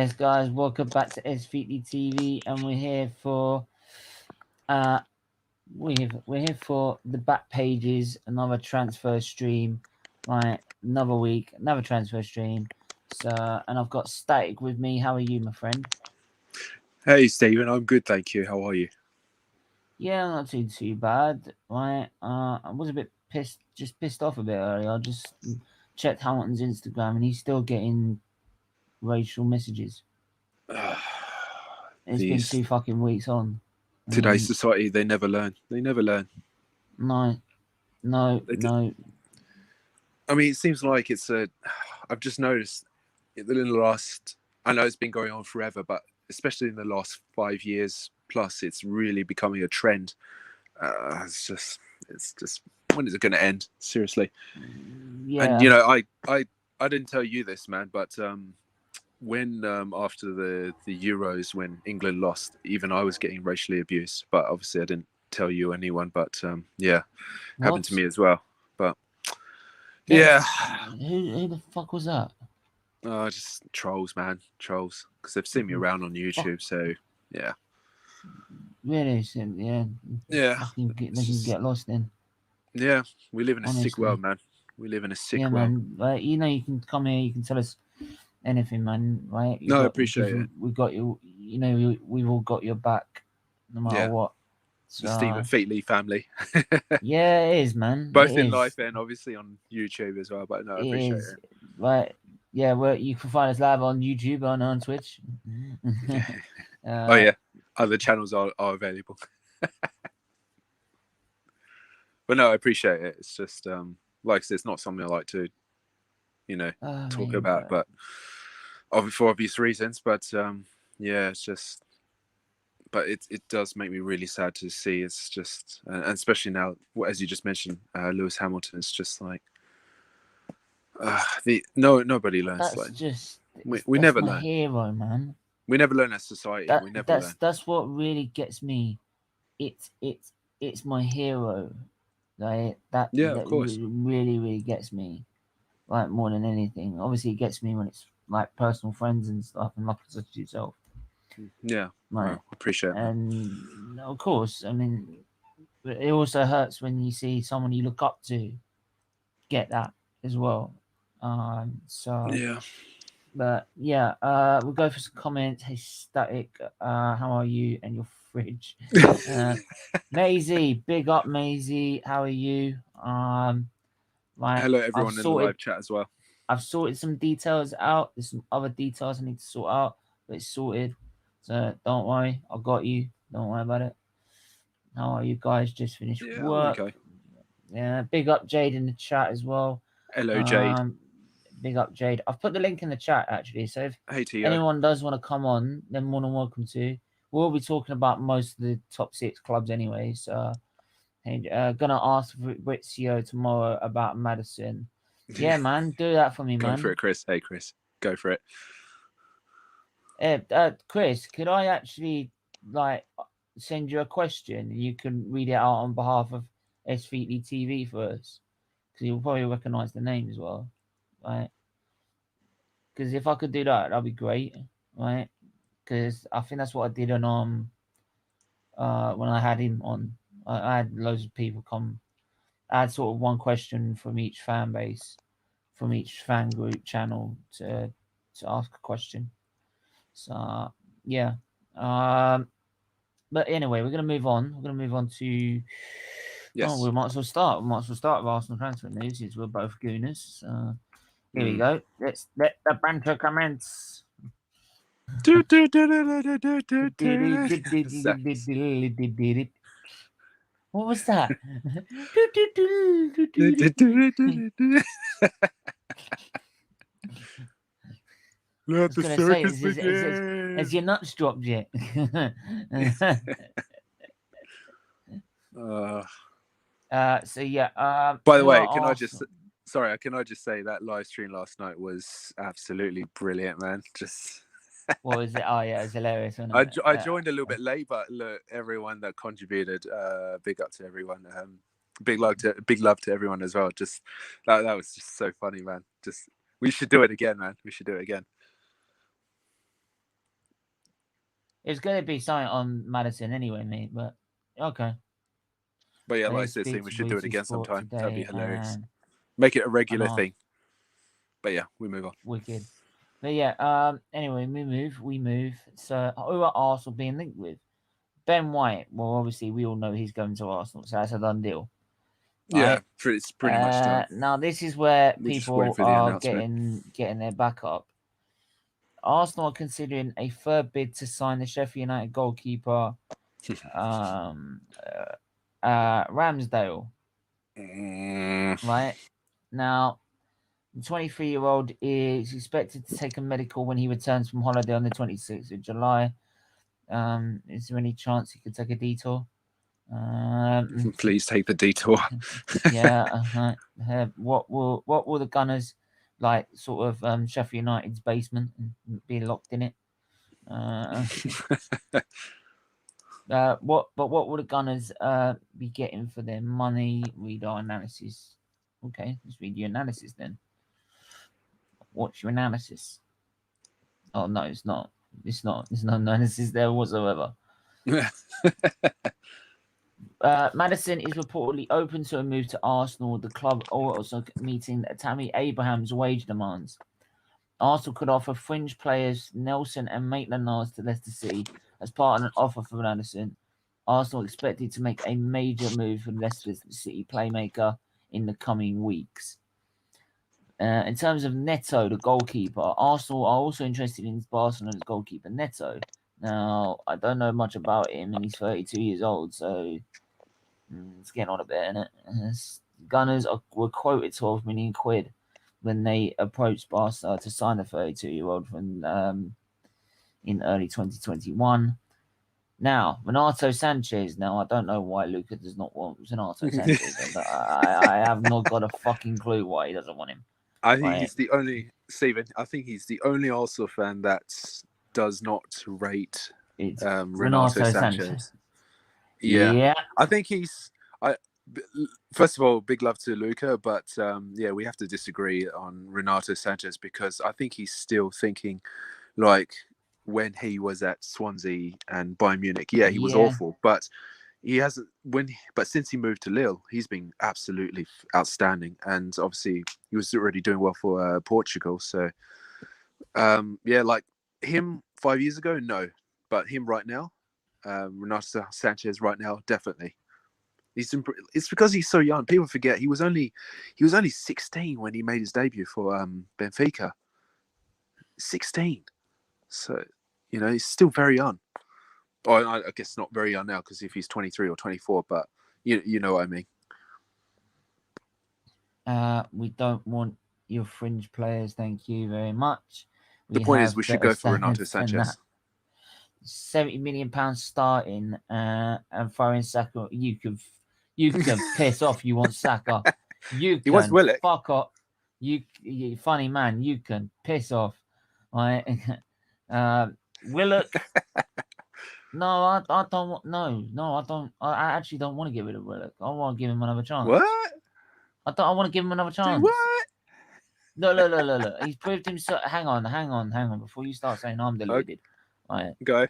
Yes, guys, welcome back to SFeatleyTV, and uh we're here for the back pages, another transfer stream, right? Another week, another transfer stream. So, and I've got Static with me. How are you, my friend? Hey, Stephen, I'm good, thank you. How are you? Yeah, not too bad, right? I was a bit pissed off a bit earlier. I just checked Hamilton's Instagram, and he's still getting racial messages. It's been These 2 fucking weeks on. today's society, they never learn. They never learn. No. I mean, it seems like I've just noticed in the last. I know it's been going on forever, but especially in the last 5 years plus, it's really becoming a trend. It's just. When is it going to end? Seriously. Yeah. And I didn't tell you this, man, but when after the Euros, when England lost, even I was getting racially abused. But obviously, I didn't tell you anyone. But happened to me as well. But yeah, who the fuck was that? Just trolls, man, trolls, because they've seen me around on YouTube. So yeah, really, yeah, they can get lost in. Yeah, we live in a sick world, man. We live in a sick world. Man. Like, you can come here, you can tell us anything, man. Right? I appreciate it. We've got you. We've all got your back, no matter what. So, the Stephen-Featley family. Yeah, it is, man. Both in life and obviously on YouTube as well. But no, I appreciate it. Right. Yeah, well, you can find us live on YouTube and on Twitch. Oh yeah, other channels are available. But no, I appreciate it. It's just like I said, it's not something I like to, talk about, but for obvious reasons. But it's just. But it does make me really sad to see. It's just, and especially now, as you just mentioned, Lewis Hamilton. It's just like, nobody learns. That's like, just we never learn. Hero, man. We never learn as society. We never learn. That's what really gets me. It's my hero. Like that. Yeah, that of course. Really gets me. Like more than anything. Obviously, it gets me when it's like personal friends and stuff, and like such as yourself. Yeah, right. I appreciate it. And of course, I mean, it also hurts when you see someone you look up to get that as well. So yeah. But yeah, we'll go for some comments. Hey, Static, how are you and your fridge? Maisie, big up, Maisie. How are you? Hello, everyone in the live chat as well. I've sorted some details out. There's some other details I need to sort out, but it's sorted. So don't worry, I got you. Don't worry about it. How are you guys? Just finished work. Okay. Yeah, big up Jade in the chat as well. Hello, Jade. Big up Jade. I've put the link in the chat actually, so if anyone does want to come on, they're more than welcome to. We'll be talking about most of the top 6 clubs anyway. So gonna ask Ritzio tomorrow about Madison. Yeah, man, do that for me, man. Go for it, Chris. Hey, Chris, go for it. Chris, could I actually send you a question? You can read it out on behalf of SFeatleyTV for us, because you'll probably recognise the name as well, right? Because if I could do that, that'd be great, right? Because I think that's what I did on when I had him on. I had loads of people come. I had sort of one question from each fan base, from each fan group channel to ask a question. So yeah, but anyway, we're gonna move on. We're gonna move on to. Yes. Oh, we might as well start. We might as well start with Arsenal transfer news, since we're both gooners. Here we go. Let's let the banter commence. What was that? Let the circus begin. Has your nuts dropped yet? So yeah. By the way, can I just say that live stream last night was absolutely brilliant, man. Just. What was it? Oh yeah, it was hilarious. I joined a little bit late, but look, everyone that contributed, big up to everyone. Big love to everyone as well. Just that was just so funny, man. Just we should do it again, man. We should do it again. It's going to be something on Madison anyway, mate. But okay. But yeah, like I There's said, Big we should do it Booty again Sport sometime. That'd be today hilarious. and Make it a regular thing. But yeah, we move on. Wicked. But yeah, anyway, we move. So who are Arsenal being linked with? Ben White. Well, obviously we all know he's going to Arsenal, so that's a done deal. Yeah, it's pretty much done. Now this is where people are getting their back up. Arsenal are considering a third bid to sign the Sheffield United goalkeeper, Ramsdale. Right now, the 23-year-old is expected to take a medical when he returns from holiday on the 26th of July. Is there any chance he could take a detour? Please take the detour. Yeah. What will the Gunners like? Sort of Sheffield United's basement and be locked in it. What will the Gunners be getting for their money? Read our analysis. Okay, let's read your analysis then. What's your analysis? Oh no, it's not. It's not. There's no analysis there whatsoever. Madison is reportedly open to a move to Arsenal. The club also meeting Tammy Abraham's wage demands. Arsenal could offer fringe players Nelson and Maitland-Niles to Leicester City as part of an offer for Madison. Arsenal expected to make a major move for Leicester City playmaker in the coming weeks. In terms of Neto, the goalkeeper, Arsenal are also interested in Barcelona's goalkeeper Neto. Now, I don't know much about him, and he's 32 years old, so it's getting on a bit, isn't it? Gunners were quoted 12 million quid when they approached Barca to sign the 32-year-old from in early 2021. Now, Renato Sanchez. Now, I don't know why Luca does not want Renato Sanchez. I have not got a fucking clue why he doesn't want him. I think he's the only, Stephen, I think he's the only Arsenal fan that does not rate Renato Sanchez. Yeah. I think first of all, big love to Luca, but yeah, we have to disagree on Renato Sanchez because I think he's still thinking like when he was at Swansea and Bayern Munich. Yeah, he was awful, but he hasn't but since he moved to Lille, he's been absolutely outstanding, and obviously he was already doing well for Portugal. So yeah, like him 5 years ago, no, but him right now, Renato Sanchez right now, definitely. It's because he's so young. People forget he was only 16 when he made his debut for Benfica. 16, so he's still very young. Oh, I guess not very young now because if he's 23 or 24, but you know what I mean. We don't want your fringe players. Thank you very much. The point is we should go for Renato Sanchez. £70 million starting and throwing Saka. You can piss off. You want Saka. He wants Willock. Fuck off. You funny man. You can piss off. Right. Willock. No, I don't want. No, I don't. I actually don't want to get rid of Willock. I want to give him another chance. What? I want to give him another chance. Dude, what? Look. He's proved himself. Hang on. Before you start saying I'm deluded, right? Go.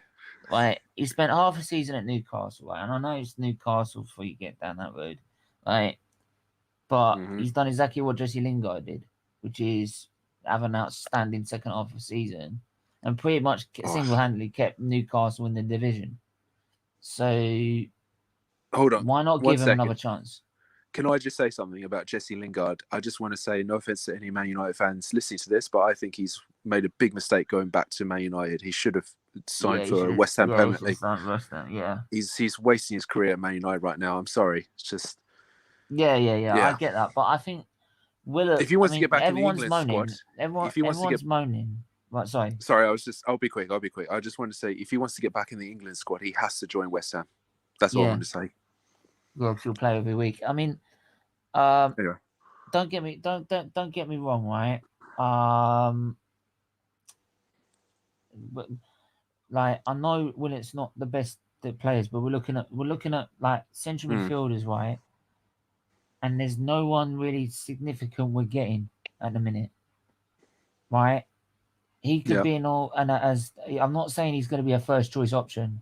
Right. He spent half a season at Newcastle, right? And I know it's Newcastle before you get down that road, right? But he's done exactly what Jesse Lingard did, which is have an outstanding second half of the season. And pretty much single-handedly kept Newcastle in the division. So, hold on. Why not give him another chance? Can I just say something about Jesse Lingard? I just want to say, no offense to any Man United fans listening to this, but I think he's made a big mistake going back to Man United. He should have signed for West Ham permanently. Yeah, he's wasting his career at Man United right now. I'm sorry. It's just yeah. I get that, but I think Willock. If he wants to get back in the England squad, everyone's moaning. Right, sorry. I'll be quick. I just want to say, if he wants to get back in the England squad, he has to join West Ham. That's all I want to say. Well, he'll play every week. I mean, anyway. Don't get me wrong, right? But like I know Willock's not the best players, but we're looking at like central midfielders, right? And there's no one really significant we're getting at the minute, right? He could be as I'm not saying he's going to be a first choice option.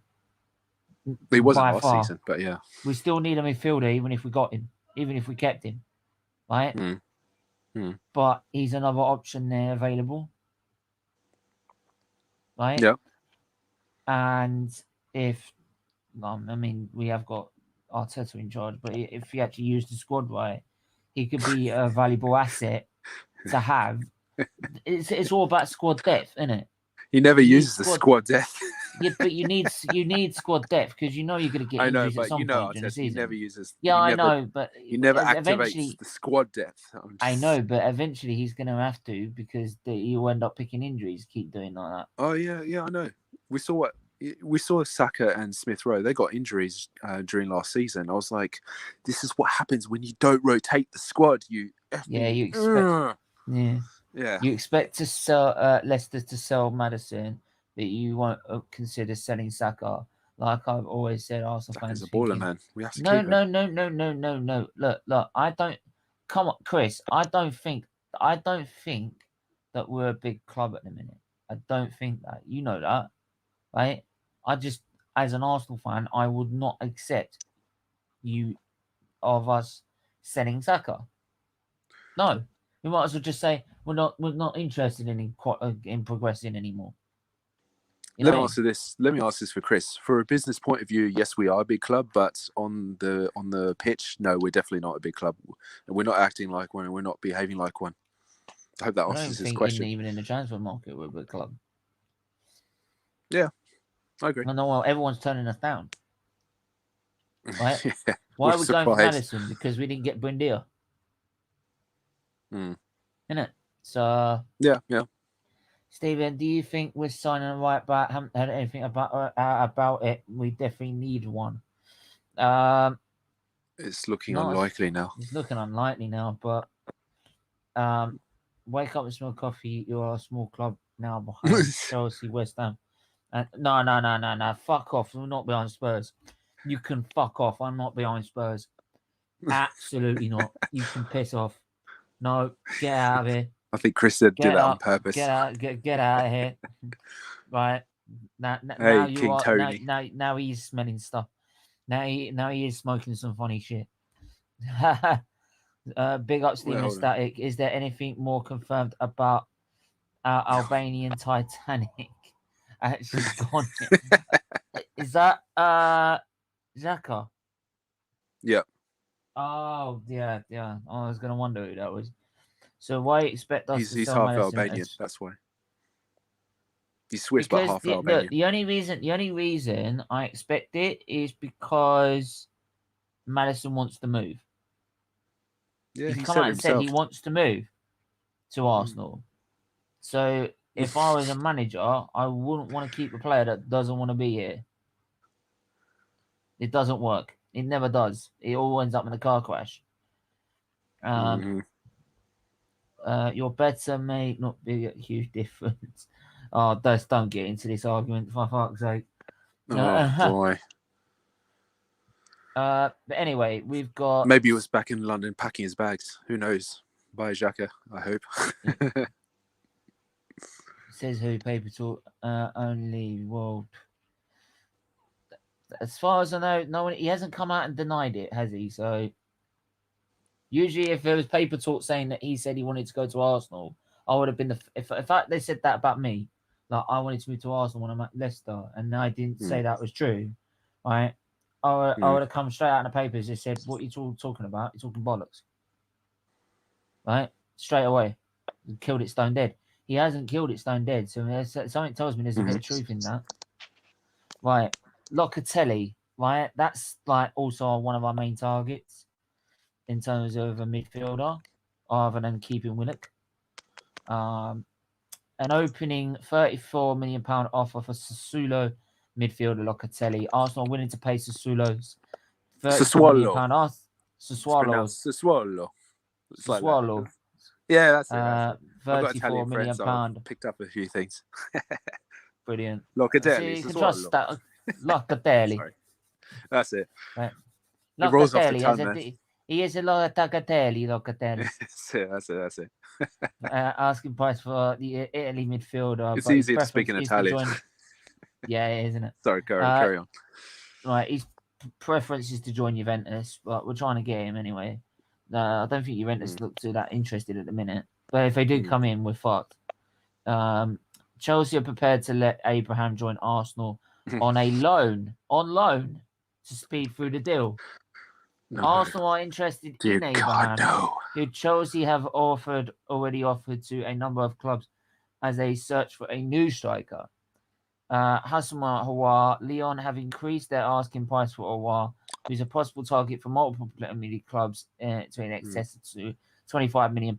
He wasn't by last far. season, but yeah. We still need a midfielder, even if we got him, even if we kept him, right? But he's another option there available, right? Yeah. And if, we have got Arteta in charge, but if he actually used the squad right, he could be a valuable asset to have. It's all about squad depth, isn't it? He never uses the squad depth. Yeah, but you need squad depth because you're going to get injuries at some point during the season. He never uses. Yeah, I know, but he never activates the squad depth. I know, but eventually he's going to have to because he'll end up picking injuries. Keep doing like that. Oh yeah, I know. We saw Saka and Smith-Rowe. They got injuries during last season. I was like, this is what happens when you don't rotate the squad. You expect. Yeah. You expect to sell Leicester to sell Maddison, but you won't consider selling Saka. Like I've always said, Arsenal fans. Saka's a baller, man. We have to no, keep him. No. Look. I don't. Come on, Chris. I don't think that we're a big club at the minute. I don't think that. You know that, right? I just, as an Arsenal fan, I would not accept us selling Saka. No. We might as well just say we're not interested in progressing anymore. Let me answer this for Chris. For a business point of view, yes, we are a big club, but on the pitch, no, we're definitely not a big club. And we're not acting like one, and we're not behaving like one. I hope that answers his question. Even in the transfer market, we're a big club. Yeah, I agree. No, everyone's turning us down. Right? Yeah, why are we going for Maddison? Because we didn't get Buendia. Innit? So yeah. Steven, do you think we're signing a right back? Haven't heard anything about it. We definitely need one. It's looking unlikely now. It's looking unlikely now, but wake up and smell coffee. You are a small club now behind Chelsea, West Ham. No. Fuck off. We're not behind Spurs. You can fuck off. I'm not behind Spurs. Absolutely not. You can piss off. No, get out of here. I think Chris did that on purpose. Get out of here. Right. Now King Tony. Now he's smelling stuff. Now he is smoking some funny shit. Big up Steven Static. Is there anything more confirmed about our Albanian Titanic actually gone? Is that Xhaka? Yeah. Oh yeah. I was gonna wonder who that was. So why expect us? He's half Albanian. That's why. He switched by half Albanian. Look, the only reason I expect it is because Maddison wants to move. Yeah, he's come out and said he wants to move to Arsenal. So if I was a manager, I wouldn't want to keep a player that doesn't want to be here. It doesn't work. It never does. It all ends up in a car crash. Your better may not be a huge difference. Oh, don't get into this argument, for fuck's sake. Oh, boy. But anyway, we've got... Maybe he was back in London packing his bags. Who knows? Buy a Xhaka, I hope. Says who? Paper talk only. Well, as far as I know, no one. He hasn't come out and denied it, has he? So usually, if there was paper talk saying that he said he wanted to go to Arsenal, I would have been if they said that about me, like I wanted to move to Arsenal when I'm at Leicester, and I didn't say that was true, right? I would have come straight out in the papers and said, "What are you talking about? You're talking bollocks." Right? Straight away. He killed it stone dead. He hasn't killed it stone dead. So something tells me there's a bit of truth in that. Right. Locatelli, right? That's like also one of our main targets in terms of a midfielder, other than keeping Willock. An opening £34 million offer for Sassuolo midfielder Locatelli. Arsenal willing to pay Sassuolo's £34 million. Sassuolo. Yeah, that's it. £34 million. I've picked up a few things. Brilliant. Locatelli. So you can trust that. Locatelli. Sorry. That's it. Right. It rolls off the tongue, man. He is a Locatelli. That's it. Asking price for the Italy midfielder. It's but his easier to speak in preference is Italian. To join... Yeah, it is, isn't it? Sorry, carry on. Right, his preference is to join Juventus, but we're trying to get him anyway. I don't think Juventus look too that interested at the minute. But if they do come in, we're fucked. Chelsea are prepared to let Abraham join Arsenal on loan to speed through the deal. No. Arsenal are interested in Abraham, God, no. who Chelsea have already offered to a number of clubs as they search for a new striker. Hassan Hawar, Lyon have increased their asking price for Hawar, who's a possible target for multiple Premier League clubs to an excess to £25 million.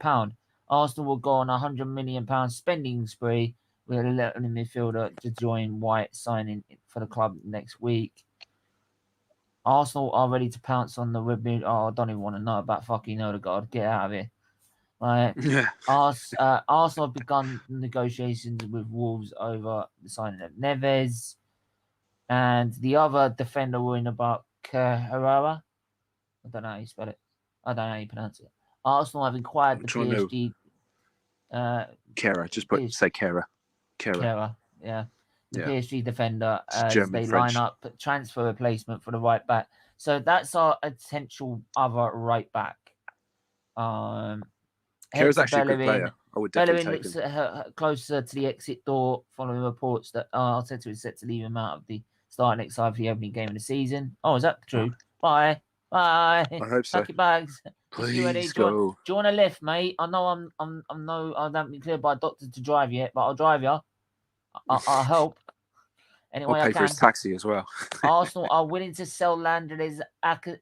Arsenal will go on a £100 million spending spree with a Luton midfielder to join White signing for the club next week. Arsenal are ready to pounce on the Red. Oh, I don't even want to know about fucking Odegaard. Get out of here. Right. Arsenal have begun negotiations with Wolves over the signing of Neves. And the other defender we're in about Herrera. I don't know how you spell it. I don't know how you pronounce it. Arsenal have inquired the PSG. Kera, say Kera. Kera, yeah. The PSG defender as German, they French. line up transfer replacement for the right back. So that's our potential other right back. Kera's actually a good player. I would definitely Bellerin take looks closer to the exit door following reports that Arteta is set to leave him out of the starting next side for the opening game of the season. Oh, is that true? Bye. I hope so. Pack your bags. Please go. Do you want a lift, mate? I know I haven't been cleared by a doctor to drive yet, but I'll drive you. I'll help. Anyway, I'll pay for his taxi as well. Arsenal are willing to sell Alexandre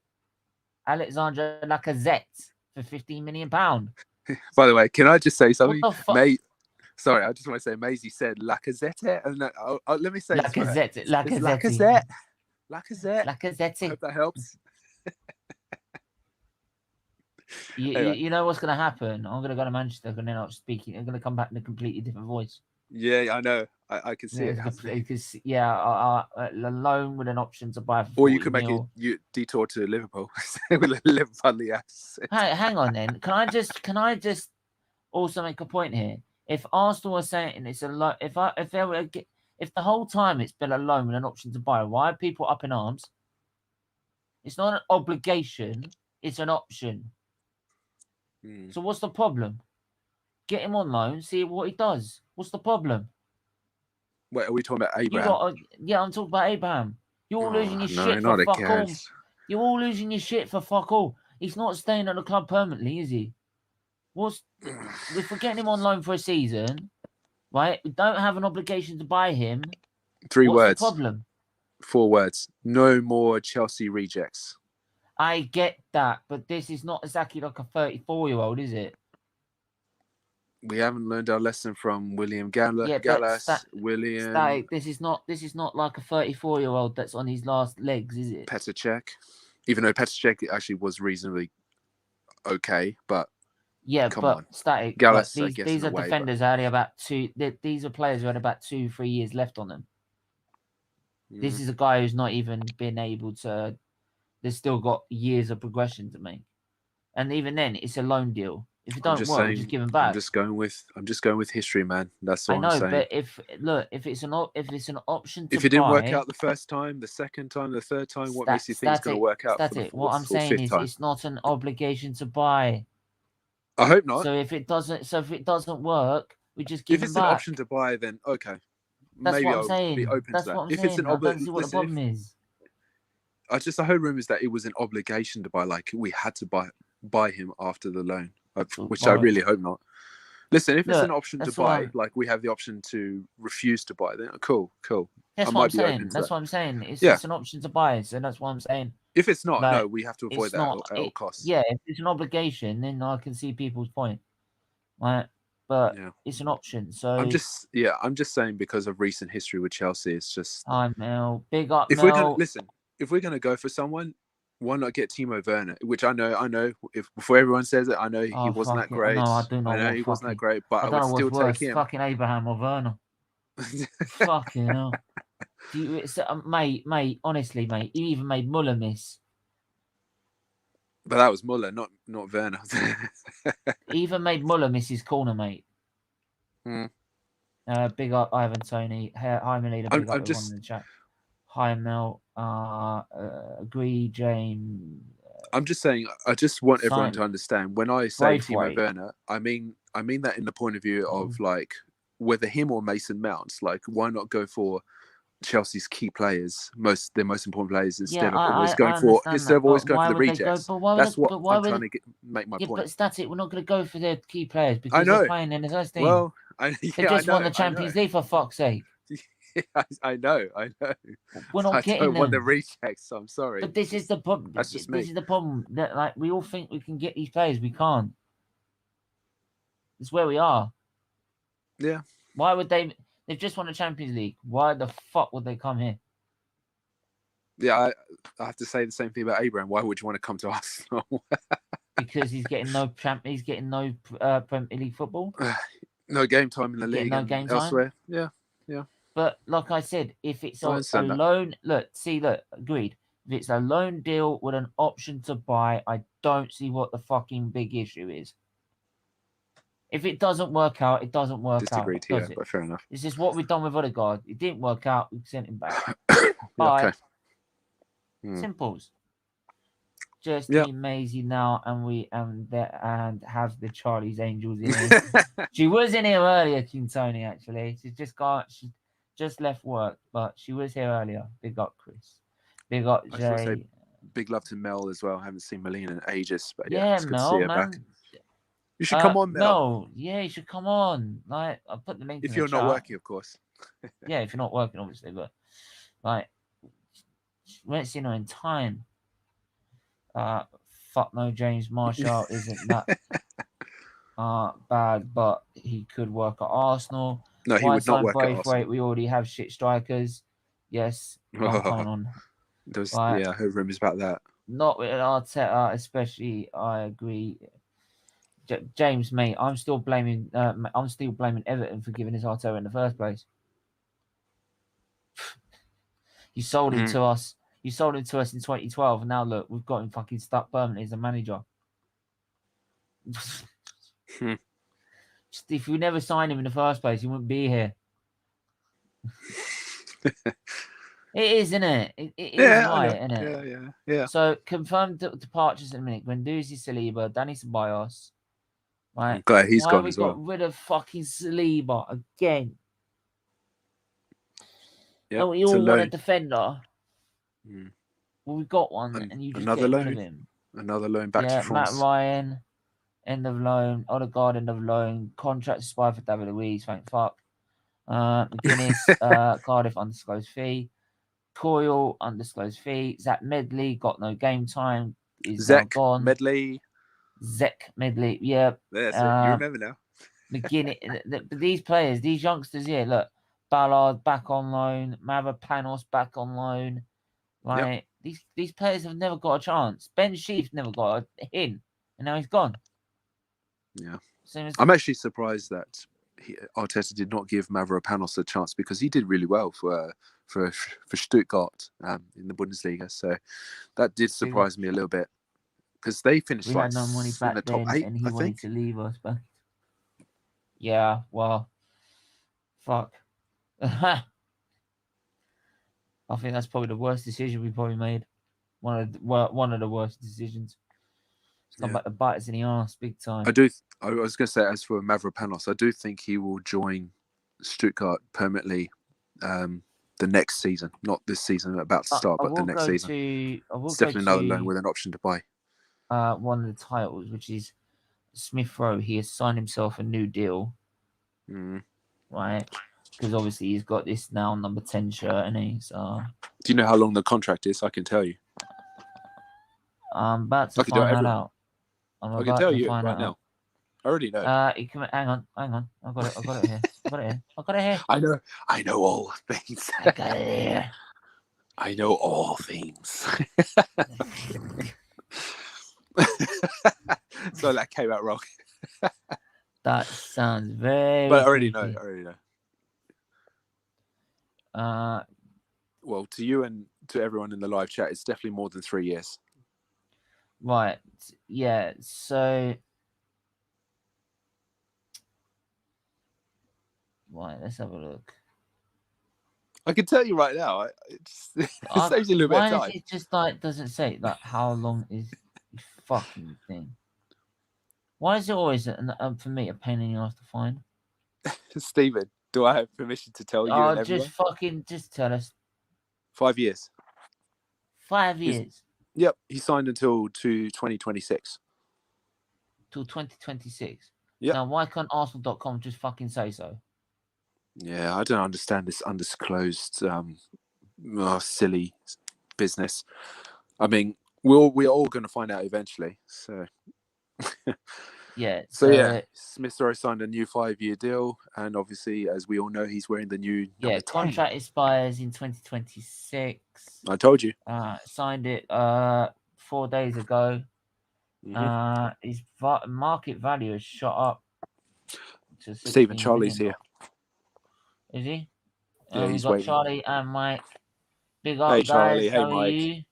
Lacazette for £15 million. By the way, can I just say something? Mate, sorry, I just want to say Maisie said Lacazette. And let me say Lacazette. Lacazette. I hope that helps. You know what's going to happen? I'm going to go to Manchester and then I'm speaking. I'm going to come back in a completely different voice. Yeah, I know. I can see it. Because a loan with an option to buy. Or you could make a detour to Liverpool with a Liverpool ass. Hang on, then. Can I just also make a point here? If Arsenal are saying it's a loan, if the whole time it's been a loan with an option to buy, why are people up in arms? It's not an obligation; it's an option. So what's the problem? Get him on loan, see what he does. What's the problem? Wait, are we talking about Abraham? I'm talking about Abraham. You're all losing your shit for fuck all. You're all losing your shit for fuck all. He's not staying at the club permanently, is he? If we're getting him on loan for a season, right? We don't have an obligation to buy him. 3 words. What's the problem? 4 words. No more Chelsea rejects. I get that, but this is not exactly like a 34-year-old, is it? We haven't learned our lesson from William Gallas. William. This is not like a 34-year-old that's on his last legs, is it? Petr Cech. Even though Petr Cech actually was reasonably okay, but come on. Static. Gallas, these are defenders only about 2. These are players who had about 2-3 years left on them. This is a guy who's not even been able to. They've still got years of progression to make, and even then, it's a loan deal. If it don't work, just give him back. I'm just going with history, man. That's all I'm saying. But if it's an option to if it didn't work out the first time, the second time, the third time, what makes you think it's going to work out? What I'm saying is, it's not an obligation to buy. I hope not. So if it doesn't work, we just give him back. If it's an option to buy, then okay. That's what I'm I'll saying. be open That's to that. what I'm if saying. it's an I don't see what the problem is. I heard rumors that it was an obligation to buy. Like we had to buy him after the loan, which I really hope not. Listen, if it's an option to buy, like we have the option to refuse to buy, then cool. That's what I'm saying. That's what I'm saying. It's an option to buy, so that's what I'm saying. If it's not, no, we have to avoid that at all costs. Yeah, if it's an obligation, then I can see people's point. Right. But it's an option. So I'm just saying because of recent history with Chelsea, it's just Mel. Big up. If we're gonna go for someone, why not get Timo Werner? Which I know if before everyone says it, I know he wasn't that great. No, I do not. I know he wasn't that great, but I would still take him. Fucking Abraham or Werner. Fucking hell. Mate, honestly, mate, you even made Muller miss. But that was Muller, not Werner. He even made Muller miss his corner, mate. Big up Ivan Tony. Hi Melina, big up everyone in the chat. Hi Mel. Agree, James. I'm just saying. I just want everyone to understand. When I say Timo Werner, I mean that in the point of view of like whether him or Mason Mount. Like, why not go for Chelsea's key players, their most important players, instead of always going for the rejects? That's what I'm trying to make my point. But that's it. We're not going to go for their key players because they're playing in the first team. Well, they just won the Champions League, for fuck's sake. Yeah, I know. We're not getting them. I don't want the rejects. So I'm sorry. But this is the problem. That's just me. This is the problem. That like we all think we can get these players, we can't. It's where we are. Yeah. Why would they? They've just won the Champions League. Why the fuck would they come here? Yeah, I have to say the same thing about Abraham. Why would you want to come to Arsenal? Because he's getting no Premier League football. No game time in the league. No game elsewhere. time. Yeah. But like I said, if it's a loan, agreed. If it's a loan deal with an option to buy, I don't see what the fucking big issue is. If it doesn't work out, it doesn't work Disagreed, out. yeah, but fair enough. This is what we've done with Odegaard. It didn't work out. We sent him back. Okay. Simples. Just be Maisie now, and have the Charlie's Angels in here. She was in here earlier, King Tony. Actually, she just left work, but she was here earlier. Big up, Chris. Big up, Jay. Big love to Mel as well. I haven't seen Melina in ages, but it's good to see her back. You should come on, Mel. No, you should come on. Like, I'll put the link. If you're not working, of course. Yeah, if you're not working, obviously, but like, we haven't seen her in time. Fuck no, James Marshall isn't that bad, but he could work at Arsenal. No, he would not work at Arsenal. We already have shit strikers. Yes, I'm coming on. I heard rumors about that. Not with Arteta, especially. I agree. James, mate, I'm still blaming Everton for giving us Arteta in the first place. You sold him to us. You sold him to us in 2012, and now look, we've got him fucking stuck permanently as a manager. Just, if we never signed him in the first place, he wouldn't be here. It is, isn't it? It is right, isn't it? Yeah. So confirmed departures in a minute. Guendouzi, Saliba, Dani Ceballos. Right. I'm glad he's gone we as well. Got rid of fucking Saliba again. Yeah. We all want a defender. Well, we've got one, and you just another get loan. rid of him. Another loan back to France. Matt Ryan, end of loan. Odegaard, end of loan. Contract expired for David Luiz. Thank fuck. McGuinness, Cardiff undisclosed fee. Coyle undisclosed fee. Zach Medley got no game time. Is now gone. Zach Medley, yeah. There's you remember now. McGuinness, these players, these youngsters here. Look, Ballard back on loan. Mavropanos back on loan. Like these players have never got a chance. Ben Sheaf's never got a hint, and now he's gone. Yeah, I'm actually surprised that Arteta did not give Mavropanos a chance because he did really well for Stuttgart in the Bundesliga. So that did surprise me a little bit because they finished had no money back in the top 8, and he I wanted think. to leave us. But yeah, well, fuck. I think that's probably the worst decision we probably made. One of the worst decisions. It's come back to bite us in the arse big time. I was going to say, as for Mavropanos, I do think he will join Stuttgart permanently the next season. Not this season about to start, but the next season. It's definitely another loan with an option to buy. One of the titles, which is Smith-Rowe. He has signed himself a new deal. Right? Because obviously he's got this now number 10 shirt, and he's Do you know how long the contract is? I can tell you. I'm about to find that out. I can tell you right now. I already know. Hang on. I got it here. I got it here. I know all things. I got it here. I know all things. So that came out wrong. That sounds very. But I already know. Well, to you and to everyone in the live chat, it's definitely more than 3 years. Right. Yeah. So. Right. Let's have a look. I can tell you right now. It saves you a little bit of Why time. is it just like doesn't say like how long is the fucking thing? Why is it always for me a pain in the ass to find? Stephen, do I have permission to tell you Oh, and everyone? just tell us. 5 years. 5 years. Yep, he signed until 2026. Till 2026. Yep. Now, why can't Arsenal.com just fucking say so? Yeah, I don't understand this undisclosed, silly business. I mean, we're all going to find out eventually. So, yeah. So yeah, Smith-Rowe signed a new 5-year deal, and obviously, as we all know, he's wearing the new number 10. Contract expires in 2026. I told you. Signed it 4 days ago. Mm-hmm. His market value has shot up to 16 Stephen, Charlie's million. here. Is he? Yeah, we've he's got waiting. Charlie and Mike. Big up, Hey, guys. Charlie. Hey, How Mike. are you?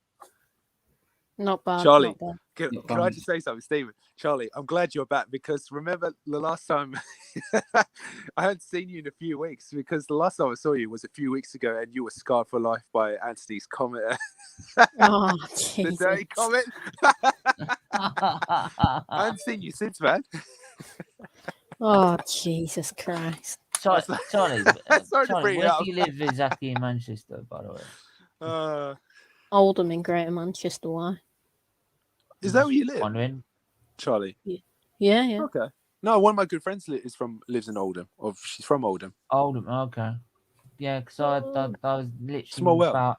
Not bad. Charlie, not bad. can I just say something, Stephen? Charlie, I'm glad you're back, because remember the last time I hadn't seen you in a few weeks, because the last time I saw you was a few weeks ago, and you were scarred for life by Anthony's comment. Oh, The Jesus. dirty comment. I haven't seen you since, man. Oh, Jesus Christ. Charlie, Sorry to bring it where up. do you live exactly in Manchester, by the way? Oldham in Greater Manchester. Why? Is that where you live? Wondering. Charlie? Yeah. Okay. No, one of my good friends lives in Oldham. Or she's from Oldham. Oldham, okay. Yeah, because I was literally Small world. about...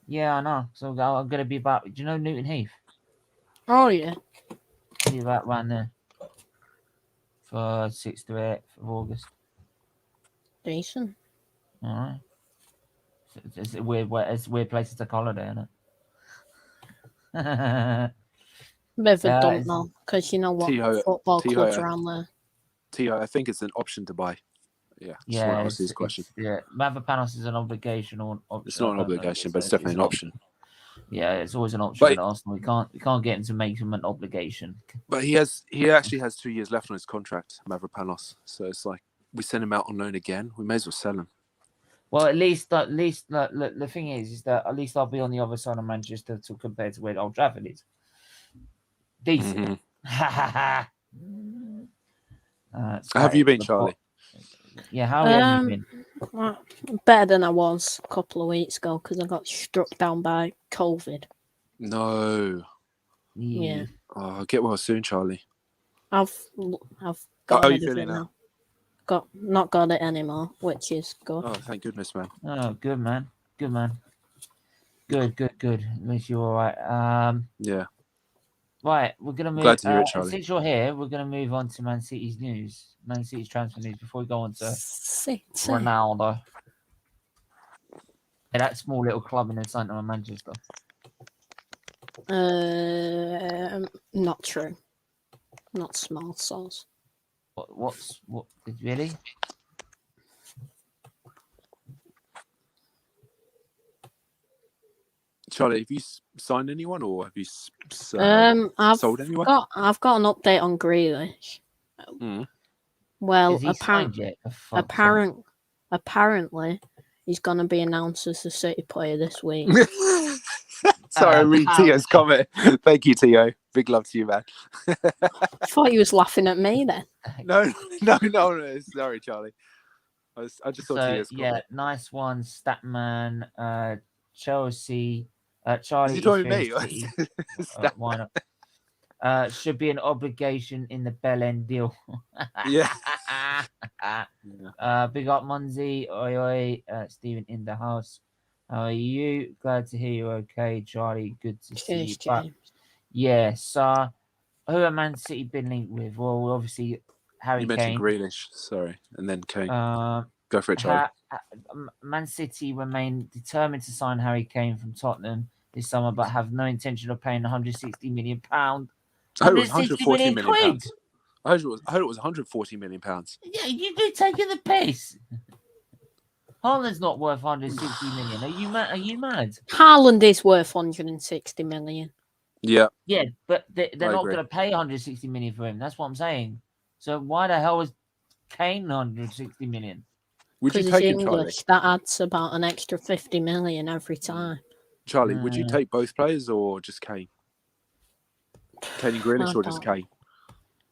Yeah, I know. So I'm going to be about... Do you know Newton Heath? Oh, yeah. Be about around there. For 6th to 8th of August. Decent. All right. It's a weird place to take holiday, isn't it? Bit of a dump now, because you know what? Football clubs around there. Tio, I think it's an option to buy. Yeah. Yeah. That's this question. Mavropanos is an obligation or option. It's not an obligation, but it's definitely an option. Yeah, it's always an option at Arsenal. We can't get him to make him an obligation. But he actually has 2 years left on his contract, Mavropanos. So it's like, we send him out on loan again. We may as well sell him. Well, at least the thing is that at least I'll be on the other side of Manchester compared to where Old Trafford is. Decent. Mm-hmm. How have you been, Charlie? Yeah, how have you been? Well, better than I was a couple of weeks ago, because I got struck down by COVID. No. Yeah. Oh, get well soon, Charlie. I've got rid of it now. Not got it anymore, which is good. Oh, thank goodness, man. Oh, good man. Good. At least you're all right. Yeah. Right, we're gonna move. Glad to hear it, Charlie. Since you're here, we're gonna move on to Man City's news, Man City's transfer news, before we go on to Ronaldo. Yeah, that small little club in the centre of Manchester. Not true. Not small sauce. What? Really? Charlie, have you signed anyone, or have you sold anyone? I've got an update on Grealish. Well, apparently, he's going to be announced as the City player this week. Sorry, read Tio's comment. Thank you, Tio. Big love to you, man. I thought you was laughing at me then. No. Sorry, Charlie. I just saw Tio's comment. Yeah, nice one, Statman. Chelsea. Charlie. Is he talking to me? Why not? Should be an obligation in the Bell End deal. Yeah. Big up, Munzi. Oi. Stephen in the house. How are you? Glad to hear you're okay, Charlie. Good to see you back. Yeah, so who are Man City been linked with? Well, obviously, Harry Kane. You mentioned Grealish, sorry, and then Kane. Go for it, Charlie. Man City remain determined to sign Harry Kane from Tottenham this summer, but have no intention of paying £160 million. I heard it was £140 million. I heard it was £140 million. Yeah, you've been taking the piss. Haaland's not worth 160 million. Are you mad? Haaland is worth 160 million. Yeah. Yeah, but they're I not agree. going to pay 160 million for him. That's what I'm saying. So why the hell is Kane 160 million? Would you Because take it's him, Charlie? English. That adds about an extra 50 million every time. Charlie, would you take both players or just Kane? Kane and Grealish or just Kane?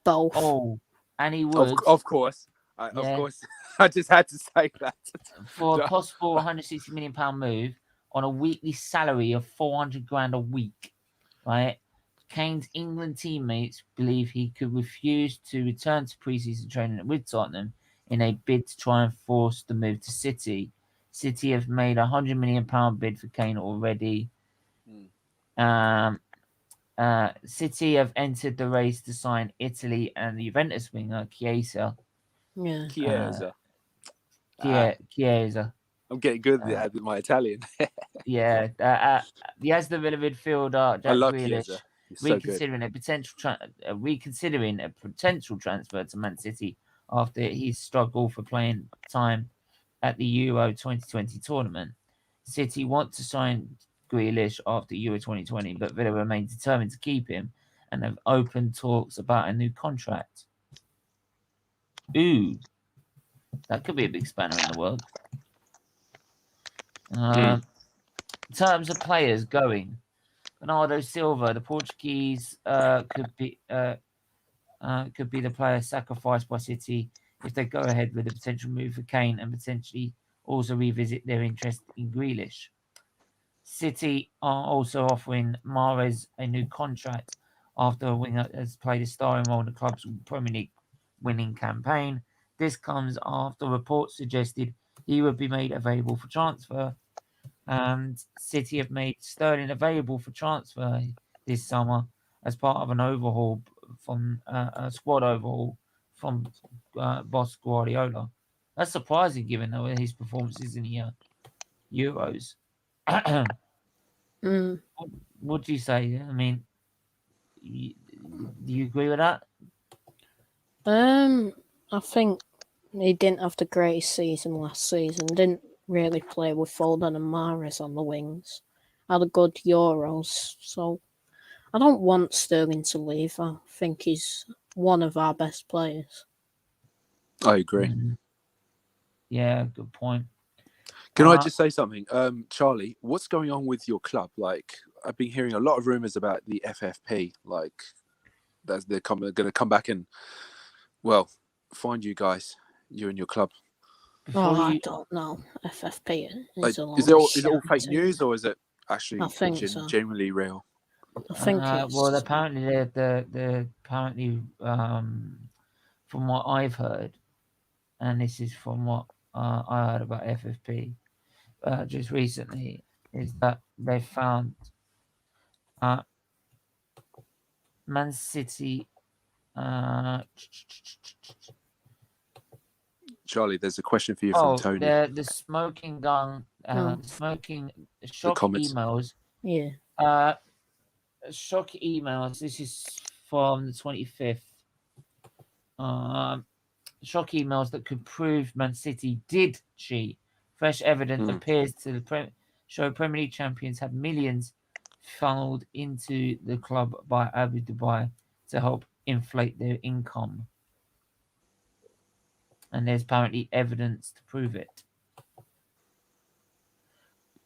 Both. Oh, and he would. Of course. Of course. I just had to say that. For a possible 160 million pound move on a weekly salary of 400 grand a week, right? Kane's England teammates believe he could refuse to return to pre-season training with Tottenham in a bid to try and force the move to City. City have made a £100 million bid for Kane already. City have entered the race to sign Italy and the Juventus winger Chiesa. Yeah. Chiesa. I'm getting good at my Italian. The Aston Villa midfielder Jack Grealish reconsidering a potential transfer to Man City after his struggle for playing time at the Euro 2020 tournament. City want to sign Grealish after Euro 2020, but Villa remain determined to keep him and have opened talks about a new contract. Ooh, that could be a big spanner in the works. In terms of players going, Bernardo Silva, the Portuguese, could be the player sacrificed by City if they go ahead with a potential move for Kane and potentially also revisit their interest in Grealish. City are also offering Mahrez a new contract after a winger has played a starring role in the club's Premier League winning campaign. This comes after reports suggested he would be made available for transfer, and City have made Sterling available for transfer this summer as part of an overhaul from a squad overhaul from boss Guardiola. That's surprising given his performances in the Euros. What do you say? I mean, do you agree with that? I think he didn't have the greatest season last season. Didn't really play with Foden and Mahrez on the wings. Had a good Euros, so I don't want Sterling to leave. I think he's one of our best players. I agree. Yeah, good point. Can I just say something? Charlie, what's going on with your club? Like, I've been hearing a lot of rumours about the FFP. Like, they're going to come back and, find you guys, you and your club. I don't know. FFP is is it all fake news or is it actually genuinely real? I think it's... Well, apparently they're apparently from what I've heard, and this is from what I heard about FFP just recently, is that they found Man City. Charlie, there's a question for you from Tony. The smoking gun, smoking shock emails. Yeah. Shock emails. This is from the 25th. Shock emails that could prove Man City did cheat. Fresh evidence appears to show Premier League champions had millions funneled into the club by Abu Dhabi to help inflate their income. And there's apparently evidence to prove it.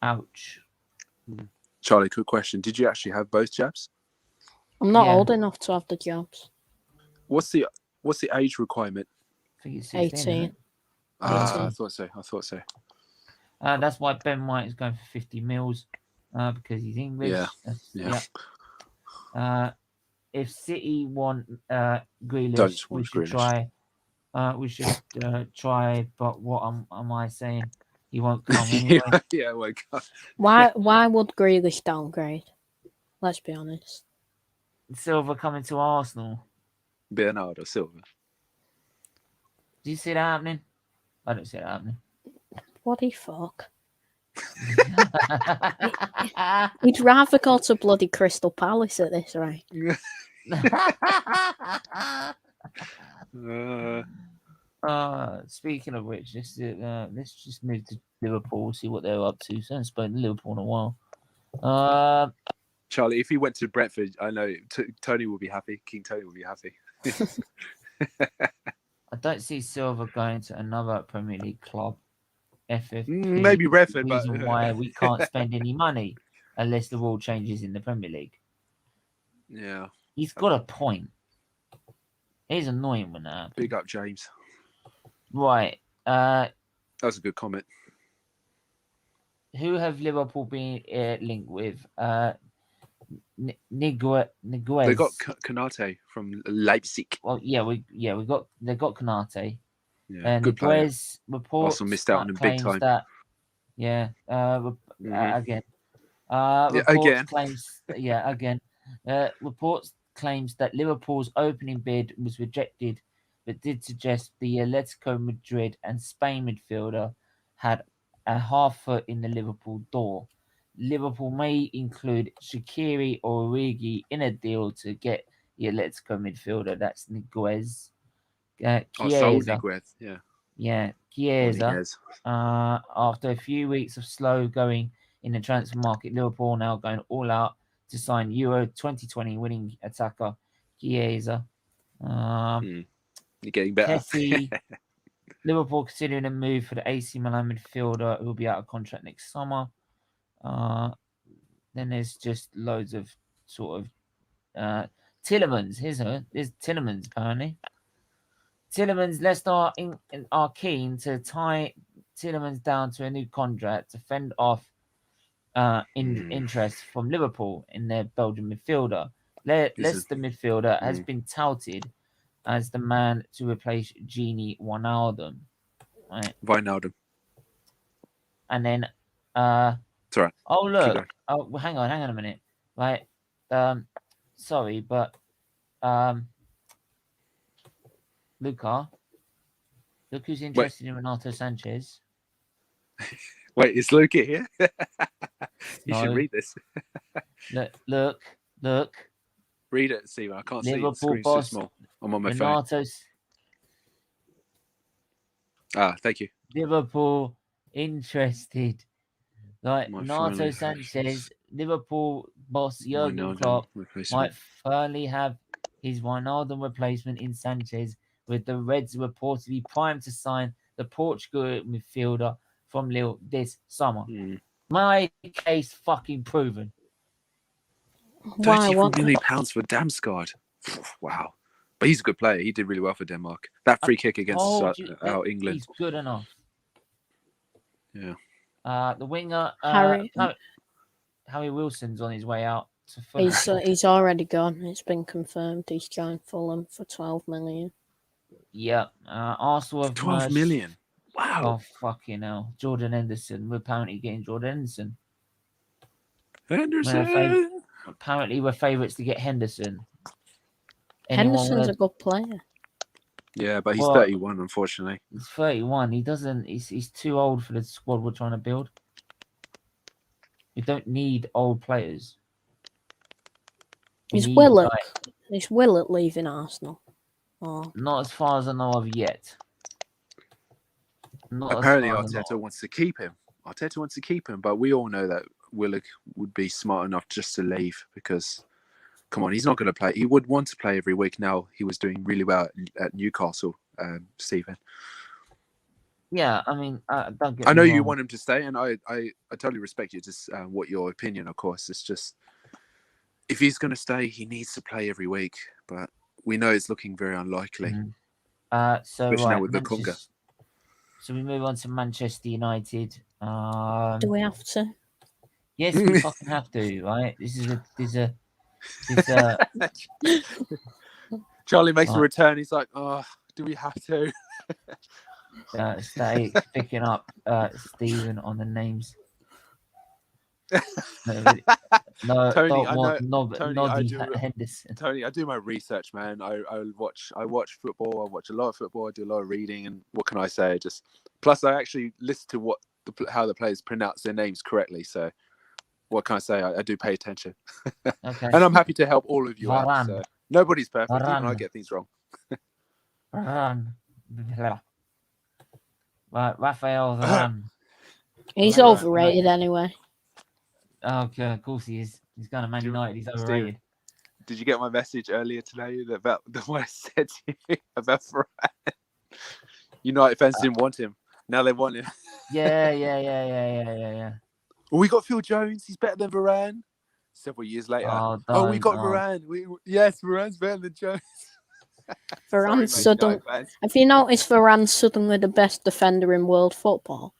Ouch. Charlie, quick question. Did you actually have both jabs? I'm not old enough to have the jabs. What's the age requirement? I think it's 18. I thought so. That's why Ben White is going for 50 mils because he's English. Yeah. If City want Grealish, we should try. We should try. But what am I saying? He won't come anyway. Yeah, well, Why would Grealish downgrade? Let's be honest. Silva coming to Arsenal. Bernardo Silva. Do you see that happening? I don't see that happening. What the fuck? He'd rather go to bloody Crystal Palace at this rate. Speaking of which, let's just move to Liverpool, see what they're up to. So I haven't spoken to Liverpool in a while. Charlie, if he went to Brentford, I know Tony will be happy. King Tony will be happy. I don't see Silva going to another Premier League club. FFP Maybe is Redford, the but reason why we can't spend any money unless the rule changes in the Premier League. Yeah, He's got a point. He's annoying when that happens. big up James. Right. That was a good comment. Who have Liverpool been linked with? Niguez. They got Konate from Leipzig. Well, they got Konate. Yeah, good player. Niguez reports Arsenal missed out on him big time. that. Yeah. Again. Reports claims. Yeah, again. Reports claims that Liverpool's opening bid was rejected, but did suggest the Atletico Madrid and Spain midfielder had a half foot in the Liverpool door. Liverpool may include Shaqiri or Origi in a deal to get the Atletico midfielder. That's Niguez. Chiesa. Niguez, yeah. Yeah, Chiesa. After a few weeks of slow going in the transfer market, Liverpool now going all out to sign Euro 2020 winning attacker Chiesa. You're getting better. Kessie, Liverpool considering a move for the AC Milan midfielder who will be out of contract next summer. Then there's just loads of sort of Tillemans. There's Tillemans apparently. Tillemans, Leicester are keen to tie Tillemans down to a new contract to fend off interest from Liverpool in their Belgian midfielder. Leicester midfielder has been touted as the man to replace Gini Wijnaldum. Right? Wijnaldum. And then it's all right. Oh look. Oh, hang on a minute. Right. Sorry, but Luca, look who's interested in Renato Sanchez. Wait, is Luca here? You should read this. Look. Read it, Steven. I can't see Liverpool the screen's boss, too small. I'm on my Renato's, phone. Thank you. Liverpool interested. Like Renato Sanchez, Liverpool boss Jurgen Klopp might finally have his Wijnaldum replacement in Sanchez, with the Reds reportedly primed to sign the Portugal midfielder from Lille this summer. My case fucking proven. £34 million for Damsgaard. Wow. But he's a good player. He did really well for Denmark. That free kick against England. He's good enough. Yeah. The winger, Harry Wilson's on his way out. He's already gone. It's been confirmed. He's joined Fulham for 12 million. Yeah. Arsenal have 12 million. Wow. Oh, fucking hell. Jordan Henderson. We're apparently getting Jordan Henderson. Apparently, we're favourites to get Henderson. Henderson's a good player. Yeah, but he's 31, unfortunately. He's 31. He's too old for the squad we're trying to build. We don't need old players. Is Willock leaving Arsenal? Not as far as I know of yet. Apparently, Arteta wants to keep him. But we all know that Willock would be smart enough just to leave because, come on, he's not going to play. He would want to play every week now. He was doing really well at Newcastle, Stephen. Yeah, I mean, don't get I know me you wrong. want him to stay, and I totally respect you. Just what your opinion, of course. It's just if he's going to stay, he needs to play every week. But we know it's looking very unlikely. Especially now with the Kunga. So we move on to Manchester United. Do we have to? Yes, we fucking have to, right? This is a Charlie makes a return. He's like, "Oh, do we have to?" Stay picking up Stephen on the names. No, Tony, Henderson. Tony, I do my research, man. I watch football. I watch a lot of football. I do a lot of reading, and what can I say? Plus, I actually listen to how the players pronounce their names correctly. So, what can I say? I do pay attention, Okay. and I'm happy to help all of you Varane. out. So nobody's perfect, Varane. even I get things wrong. Right, Raphael Varane. He's overrated anyway. Okay, of course he is. He's going to Man United. He's overrated. Did you get my message earlier today about the one I said to you about Varane? United fans didn't want him. Now they want him. Yeah. Well, we got Phil Jones. He's better than Varane. Several years later. We got Varane. Yes, Varane's better than Jones. Varane's suddenly. Have you noticed Varane's suddenly the best defender in world football?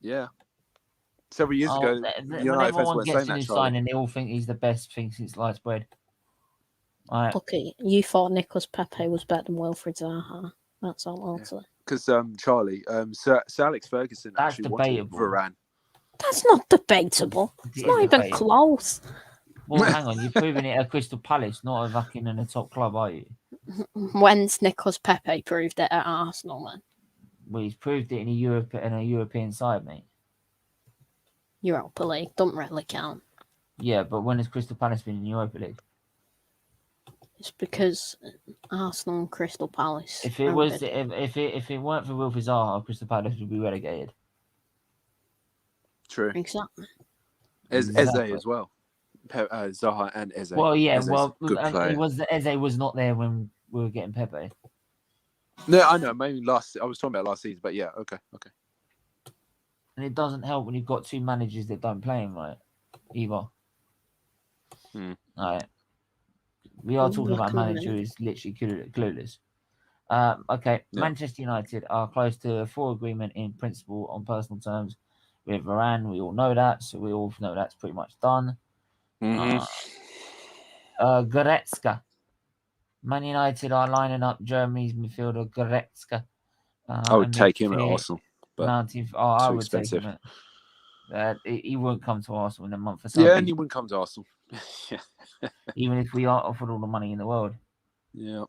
Yeah. Several years ago, when everyone gets a new signing, they all think he's the best thing since sliced bread. Right. Okay, you thought Nicolas Pepe was better than Wilfried Zaha. That's all I'll say. Because Charlie, Sir Alex Ferguson actually wanted Varane. That's not debatable. It's not even close. Well, hang on. You're proving it at Crystal Palace, not a fucking in a top club, are you? When's Nicolas Pepe proved it at Arsenal, man? Well, he's proved it in a European side, mate. Europa League don't really count. Yeah, but when has Crystal Palace been in Europa League? It's because Arsenal and Crystal Palace. If it was, if it weren't for Wilfried Zaha, Crystal Palace would be relegated. True. Exactly. Eze as well. Zaha and Eze. Well, yeah. Eze's Eze was not there when we were getting Pepe. No, I know. Maybe I was talking about last season, but yeah, okay. And it doesn't help when you've got two managers that don't play him right, either. All right. We are talking about a manager who's literally clueless. Okay. Yeah. Manchester United are close to a full agreement in principle on personal terms with Varane. We all know that, so we all know that's pretty much done. Goretzka. Man United are lining up Germany's midfielder Goretzka. I would take him at Arsenal. But I would expensive. Take him. He won't come to Arsenal in a month or so. Yeah, and he wouldn't come to Arsenal. Yeah. Even if we are offered all the money in the world. Yeah.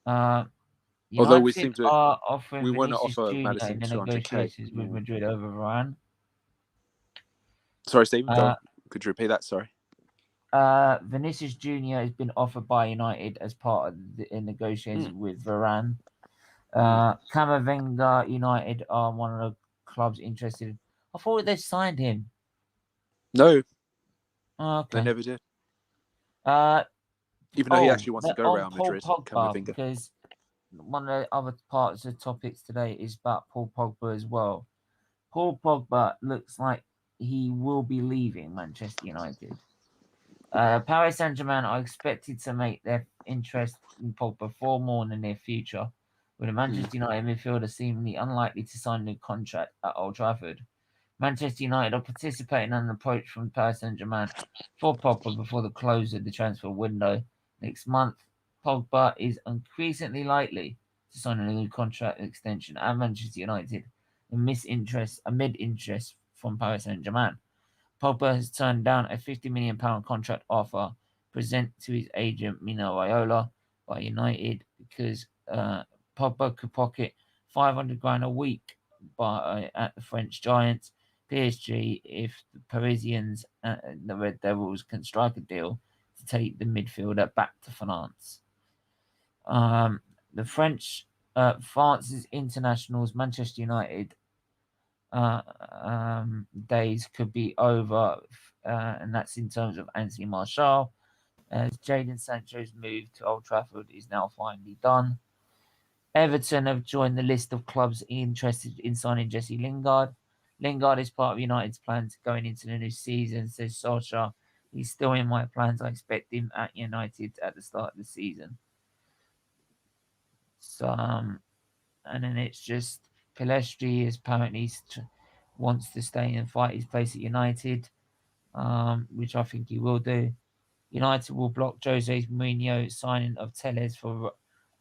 Although we seem to, we want to offer Madison in the negotiations with Madrid over Varane. Sorry, Stephen. Could you repeat that? Sorry. Vinicius Junior has been offered by United as part of the negotiations with Varane. Camavinga United are one of the clubs interested. I thought they signed him. No. Okay. They never did. Even though he actually wants to go around Madrid. Pogba, because one of the other parts of the topics today is about Paul Pogba as well. Paul Pogba looks like he will be leaving Manchester United. Paris Saint-Germain are expected to make their interest in Pogba far more in the near future, with the Manchester United midfielder seemingly unlikely to sign a new contract at Old Trafford. Manchester United are participating in an approach from Paris Saint-Germain for Pogba before the close of the transfer window next month. Pogba is increasingly likely to sign a new contract extension at Manchester United amid interest from Paris Saint-Germain. Pogba has turned down a £50 million contract offer presented to his agent Mino Raiola by United because Pogba could pocket $500,000 a week at the French Giants PSG if the Parisians and the Red Devils can strike a deal to take the midfielder back to France. The French France's internationals Manchester United days could be over, and that's in terms of Anthony Martial, as Jadon Sancho's move to Old Trafford is now finally done. Everton have joined the list of clubs interested in signing Jesse Lingard. Lingard is part of United's plans going into the new season, says Solskjaer. He's still in my plans. I expect him at United at the start of the season. So, and then it's just Pelestri is apparently wants to stay and fight his place at United, which I think he will do. United will block Jose Mourinho's signing of Telles for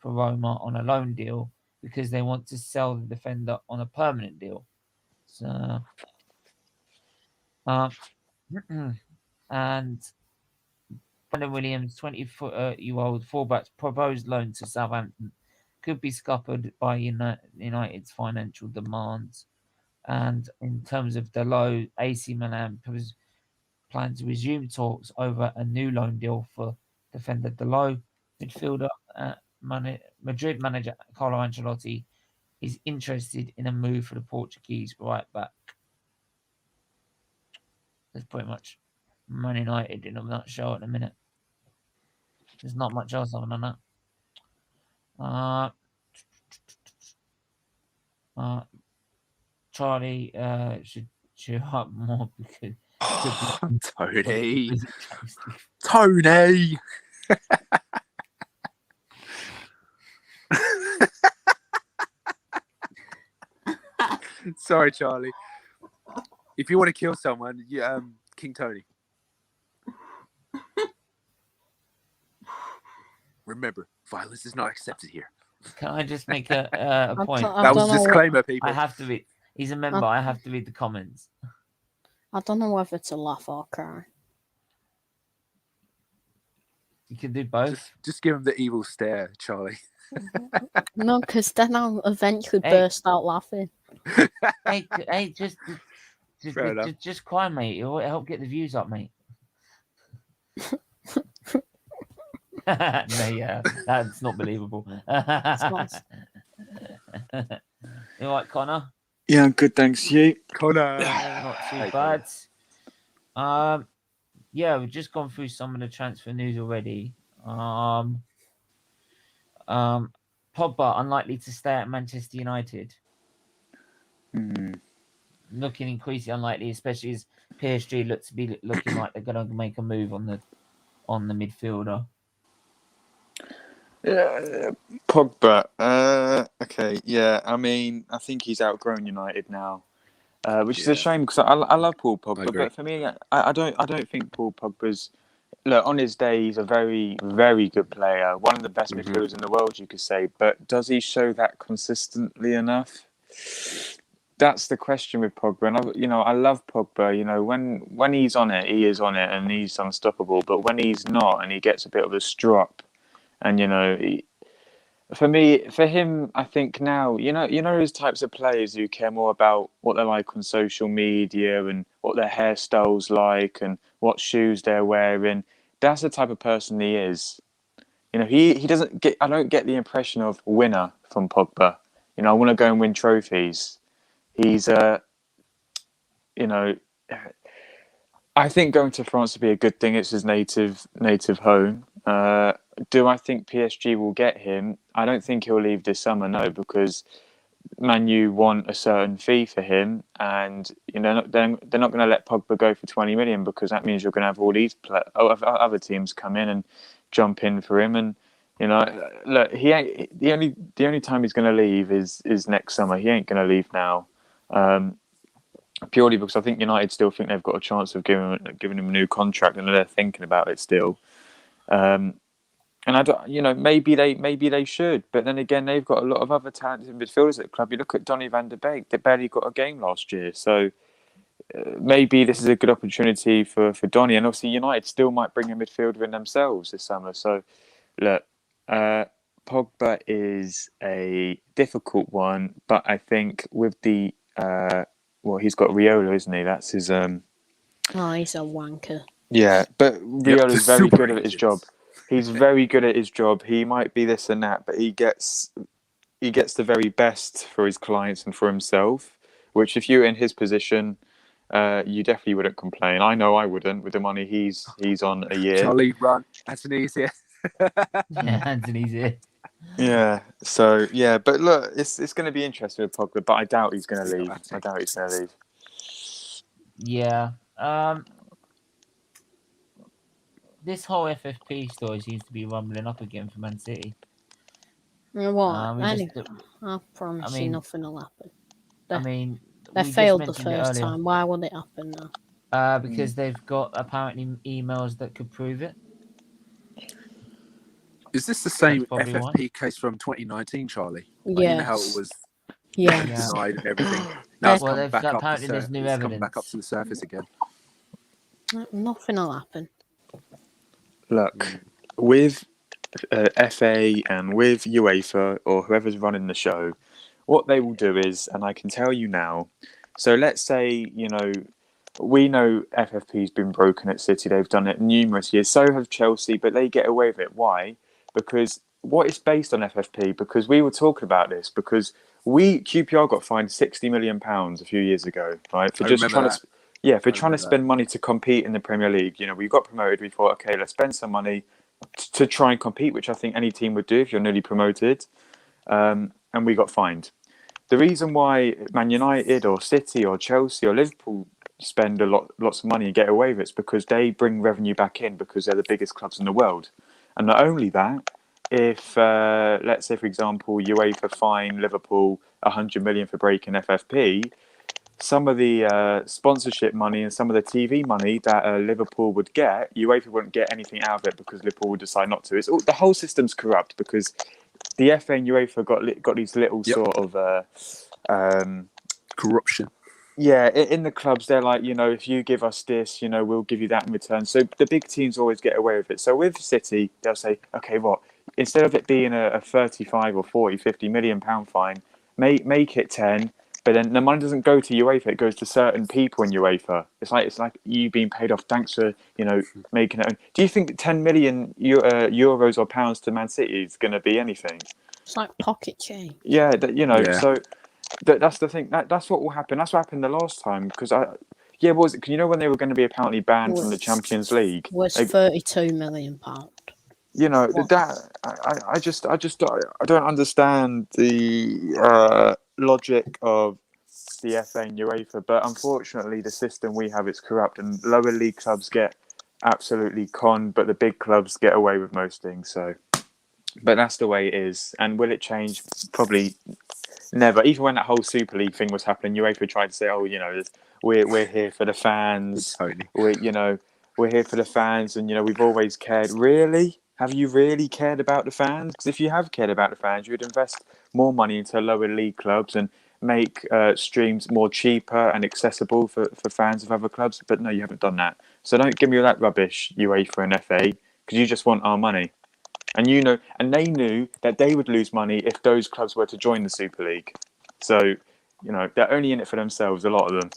Roma on a loan deal because they want to sell the defender on a permanent deal. So, and Brandon Williams, 20-year-old fullback's proposed loan to Southampton could be scuppered by United's financial demands. And in terms of Dalot, AC Milan plans to resume talks over a new loan deal for defender Dalot. Midfielder Madrid manager Carlo Ancelotti is interested in a move for the Portuguese right back. That's pretty much Man United in that show at the minute. There's not much else on that. Charlie should cheer up more because Tony. Tony. Sorry, Charlie. If you want to kill someone, King Tony. Remember, violence is not accepted here. Can I just make a point? That was a disclaimer, people. I have to read. He's a member. I have to read the comments. I don't know whether to laugh or cry. You can do both. Just give him the evil stare, Charlie. No, because then I'll eventually burst out laughing. Hey, just cry, mate. It'll help get the views up, mate. No, yeah, that's not believable. You all right, Connor? Yeah, I'm good, thanks. You? Connor. Not too bad. Yeah, we've just gone through some of the transfer news already. Pogba unlikely to stay at Manchester United. Looking increasingly unlikely, especially as PSG look to be looking like they're going to make a move on the midfielder. Pogba. Okay, yeah. I mean, I think he's outgrown United now, which is a shame because I love Paul Pogba, but for me, I don't think Paul Pogba's. Look, on his day, he's a very, very good player, one of the best midfielders in the world, you could say. But does he show that consistently enough? That's the question with Pogba. And I love Pogba. When he's on it, he is on it, and he's unstoppable. But when he's not, and he gets a bit of a strop, and for him, I think now, those types of players who care more about what they're like on social media and what their hairstyle's like and what shoes they're wearing. That's the type of person he is. He doesn't get. I don't get the impression of winner from Pogba. I want to go and win trophies. He's I think going to France would be a good thing. It's his native home. Do I think PSG will get him? I don't think he'll leave this summer, no, because Man U want a certain fee for him, and they're not going to let Pogba go for 20 million because that means you're going to have all these other teams come in and jump in for him. And look, he ain't the only time he's going to leave is next summer. He ain't going to leave now. Purely because I think United still think they've got a chance of giving him a new contract, and they're thinking about it still. And I don't, maybe they should, but then again, they've got a lot of other talented midfielders at the club. You look at Donny van de Beek; they barely got a game last year, so maybe this is a good opportunity for Donny. And obviously, United still might bring a midfielder in themselves this summer. So, look, Pogba is a difficult one, but I think with the he's got Riola, isn't he? That's his. Oh, he's a wanker. Yeah, but Riola's very good at his job. He's very good at his job. He might be this and that, but he gets the very best for his clients and for himself. Which, if you're in his position, you definitely wouldn't complain. I know I wouldn't with the money he's on a year. Charlie, run. Anthony's here. Yeah, Anthony's here. Yeah. So yeah, but look, it's going to be interesting with Pogba, but I doubt he's going to leave. Yeah. This whole FFP story seems to be rumbling up again for Man City. What? I promise you nothing will happen. They failed the first time. Why would it happen now? Because they've got apparently emails that could prove it. Is this the same FFP case from 2019, Charlie? Yeah. How it was denied and everything. Now apparently there's new evidence. Come back up to the surface again. Nothing will happen. Look, with FA and with UEFA or whoever's running the show, what they will do is, and I can tell you now, so let's say, we know FFP's been broken at City. They've done it numerous years. So have Chelsea, but they get away with it. Why? Because what it's based on FFP, because we were talking about this, because QPR got fined £60 million a few years ago, right? For just Yeah, if we're I trying to remember spend money to compete in the Premier League, we got promoted. We thought, okay, let's spend some money to try and compete, which I think any team would do if you're newly promoted. And we got fined. The reason why Man United or City or Chelsea or Liverpool spend lots of money and get away with it is because they bring revenue back in because they're the biggest clubs in the world. And not only that, if let's say, for example, UEFA fine Liverpool 100 million for breaking FFP, some of the sponsorship money and some of the TV money that Liverpool would get, UEFA wouldn't get anything out of it because Liverpool would decide not to. The whole system's corrupt because the FA and UEFA got these little sort of corruption. Yeah, in the clubs, they're like, if you give us this, we'll give you that in return. So the big teams always get away with it. So with City, they'll say, okay, instead of it being a 35 or 40, 50 million pound fine, make it 10. But then the money doesn't go to UEFA; it goes to certain people in UEFA. It's like you being paid off. Thanks for making it. Do you think 10 million euros or pounds to Man City is going to be anything? It's like pocket change. Yeah, Yeah. So that's the thing. That's what will happen. That's what happened the last time. Because what was it? When they were going to be apparently banned from the Champions League, was £32 million. I don't understand the logic of the FA and UEFA, but unfortunately the system we have is corrupt and lower league clubs get absolutely conned, but the big clubs get away with most things. So, but that's the way it is. And will it change? Probably never. Even when that whole Super League thing was happening, UEFA tried to say, we're here for the fans. Totally. We're here for the fans, and we've always cared. Really? Have you really cared about the fans? Because if you have cared about the fans, you would invest more money into lower league clubs and make streams more cheaper and accessible for fans of other clubs. But no, you haven't done that. So don't give me all that rubbish, UEFA and FA, because you just want our money. And and they knew that they would lose money if those clubs were to join the Super League. So, they're only in it for themselves, a lot of them.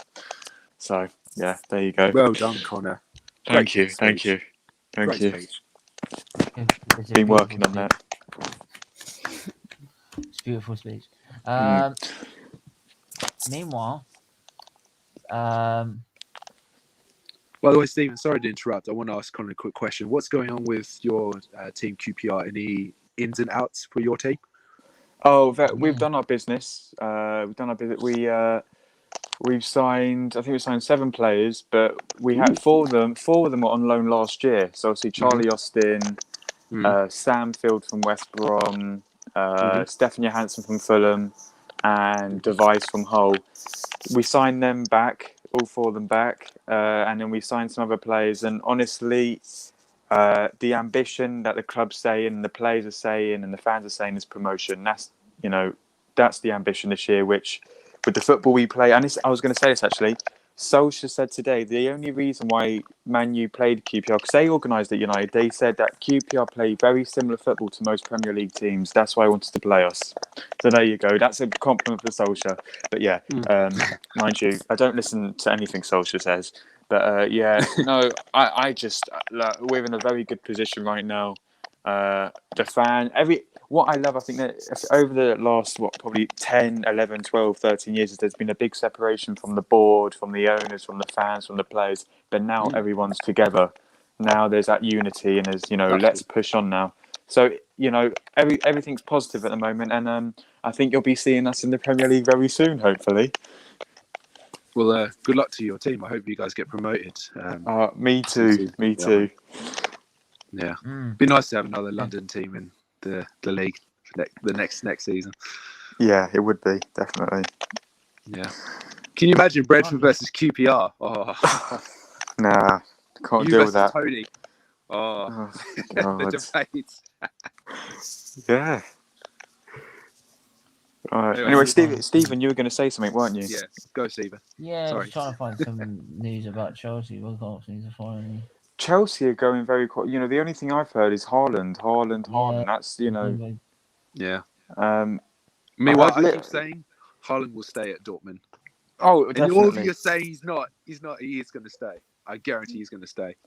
So, yeah, there you go. Well done, Connor. Thank you. Been working on that. It's a beautiful speech. Meanwhile, by the way, Stephen, sorry to interrupt. I want to ask Connor a quick question. What's going on with your team QPR? Any ins and outs for your team? We've done our business. We've signed. I think we signed 7 players, but we had 4 of them. 4 of them were on loan last year. So obviously Charlie Austin, Sam Field from West Brom, Stefan Johansson from Fulham, and Device from Hull. We signed them back, all 4 of them back, and then we signed some other players. And honestly, the ambition that the club's saying, and the players are saying, and the fans are saying is promotion. That's the ambition this year, which with the football we play, and I was going to say this actually, Solskjaer said today the only reason why Man U played QPR, because they organised it United, they said that QPR play very similar football to most Premier League teams. That's why I wanted to play us. So there you go. That's a compliment for Solskjaer. But yeah, mind you, I don't listen to anything Solskjaer says. But I just we're in a very good position right now. What I love, I think that over the last, probably 10, 11, 12, 13 years, there's been a big separation from the board, from the owners, from the fans, from the players. But now everyone's together. Now there's that unity and there's, let's push on now. So, everything's positive at the moment. And I think you'll be seeing us in the Premier League very soon, hopefully. Well, good luck to your team. I hope you guys get promoted. Me too. Yeah. Be nice to have another London team in the league the next season. Yeah, it would be, definitely. Yeah. Can you imagine Brentford versus QPR? Oh. Nah, can't deal with that. Tony. Oh the debates. Yeah. All right. Anyway, Stephen, you were going to say something, weren't you? Yeah, go, Stephen. Yeah, Sorry. I was trying to find some news about Chelsea. We can't seem to find any. Chelsea are going very quick. The only thing I've heard is Haaland. That's, Yeah. Meanwhile, I keep saying Haaland will stay at Dortmund. Oh, definitely. And all of you are saying he's not. He is going to stay. I guarantee he's going to stay.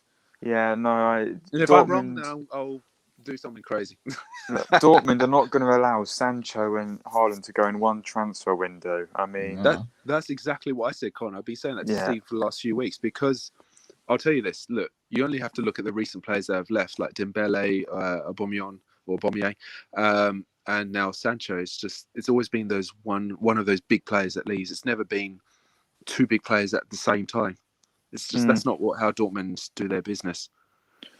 Yeah, no. And if I'm wrong, then I'll do something crazy. Look, Dortmund are not going to allow Sancho and Haaland to go in one transfer window. I mean, that's exactly what I said, Connor. I've been saying that to Yeah. Steve for the last few weeks because I'll tell you this. Look, you only have to look at the recent players that have left, like Dembele, Aubameyang, and now Sancho. It's always been those one of those big players that leaves. It's never been two big players at the same time. It's just that's not how Dortmund do their business.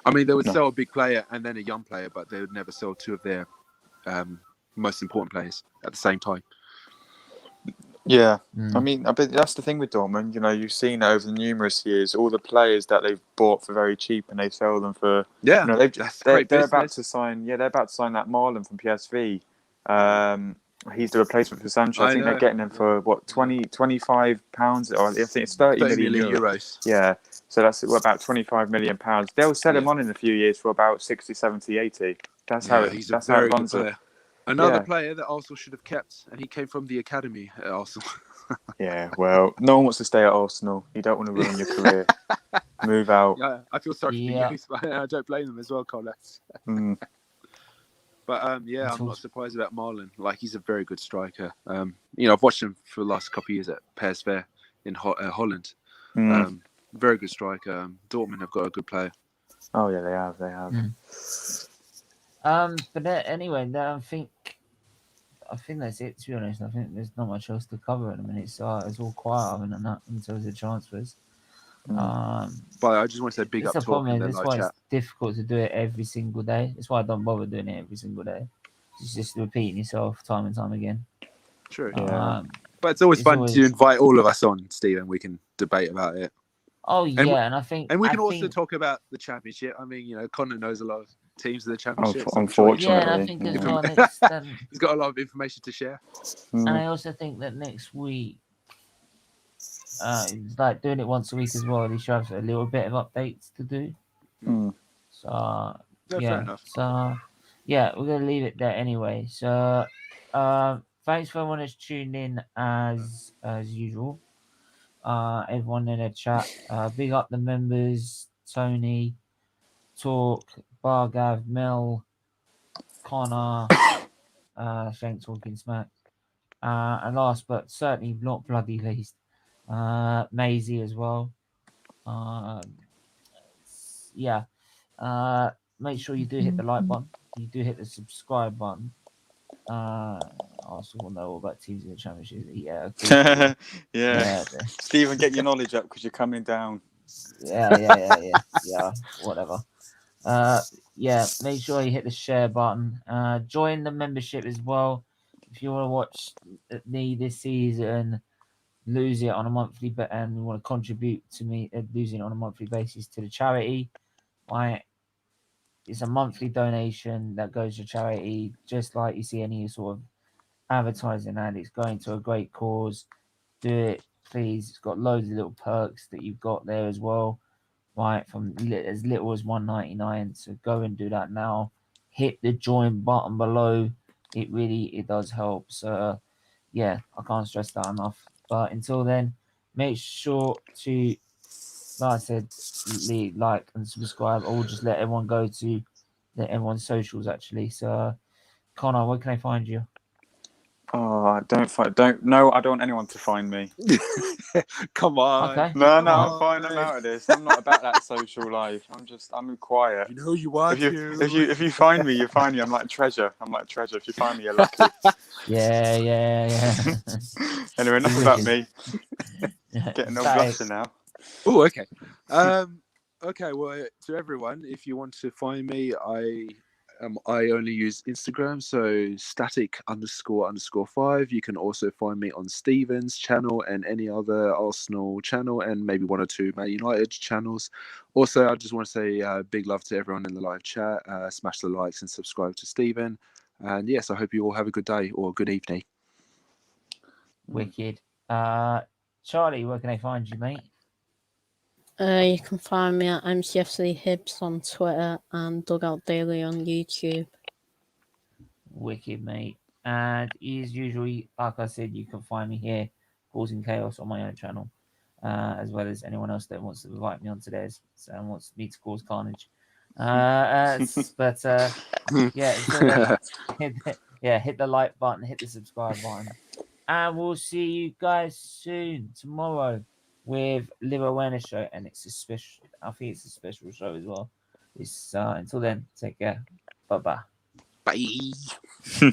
I mean, they would sell a big player and then a young player, but they would never sell two of their most important players at the same time. Yeah, I mean, that's the thing with Dortmund. You know, you've seen over the numerous years all the players that they've bought for very cheap, and they sell them for. Yeah, you know, they're about to sign. Yeah, they're about to sign that Marlon from PSV. He's the replacement for Sancho. I think they're getting him for what £25, or I think it's 30 million euros. Yeah, so that's about £25 million. They'll sell him on in a few years for about 60, 70, 80. That's how it runs. Another player that Arsenal should have kept, and he came from the academy at Arsenal. Yeah, well, no one wants to stay at Arsenal. You don't want to ruin your career. Move out. Yeah, I feel sorry for the youth, but I don't blame them as well, Colette. But I'm not surprised about Marlon. Like, he's a very good striker. I've watched him for the last couple of years at PSV in Holland. Very good striker. Dortmund have got a good player. Oh yeah, they have. But anyway, I think that's it. To be honest, I think there's not much else to cover at the minute. So it's all quiet other than that in terms of transfers. But I just want to say big up talk in the that's live why chat. It's difficult to do it every single day. That's why I don't bother doing it every single day. It's just repeating yourself time and time again. True. But it's always fun to invite all of us on, Steve, and we can debate about it. Oh yeah, and I think we can also talk about the championship. I mean, Connor knows a lot of teams of the championship. Unfortunately, and I think as well, he's got a lot of information to share. And I also think that next week, it's like doing it once a week as well. He should have a little bit of updates to do. So fair enough. So we're gonna leave it there anyway. So thanks for everyone that's tuned in as usual. Everyone in the chat. Big up the members: Tony, Talk, Bargav, Mel, Connor, Shank talking smack, and last but certainly not bloody least, Maisie as well. Make sure you do hit the like button. You do hit the subscribe button. Also will know all about teams in the championship. Yeah. Stephen, get your knowledge up because you're coming down. Yeah. Whatever. Make sure you hit the share button. Join the membership as well. If you want to watch me this season lose it on a monthly and you want to contribute to me losing it on a monthly basis to the charity, right? It's a monthly donation that goes to charity, just like you see any sort of advertising ad. It's going to a great cause. Do it, please. It's got loads of little perks that you've got there as well, right? From as little as $1.99. So go and do that now. Hit the join button below. It does help. So I can't stress that enough. But until then, make sure to, like I said, like and subscribe, or just let everyone go to everyone's socials actually. So, Connor, where can I find you? Oh, I don't want anyone to find me. Come on. Okay. No, I'm fine. I'm out of this. I'm not about that social life. I'm quiet. You know who you are. If you find me, you find me. I'm like treasure. If you find me, you're lucky. Yeah. Anyway, enough about me. Getting no blushing now. Oh, okay. Okay. Well, to everyone, if you want to find me, I only use Instagram, so static__5. You can also find me on Steven's channel and any other Arsenal channel, and maybe one or two Man United channels. Also, I just want to say big love to everyone in the live chat. Smash the likes and subscribe to Steven. And yes, I hope you all have a good day or good evening. Wicked. Charlie, where can I find you, mate? You can find me at MCFCHibs on Twitter and Dugout Daily on YouTube. Wicked, mate. And as usual, like I said, you can find me here, Causing Chaos, on my own channel, as well as anyone else that wants to invite me onto theirs and wants me to cause carnage. But yeah, until then, hit the like button, hit the subscribe button, and we'll see you guys soon tomorrow with Liver Awareness Show, and it's a special. I think it's a special show as well. It's until then, take care. Bye bye. Bye.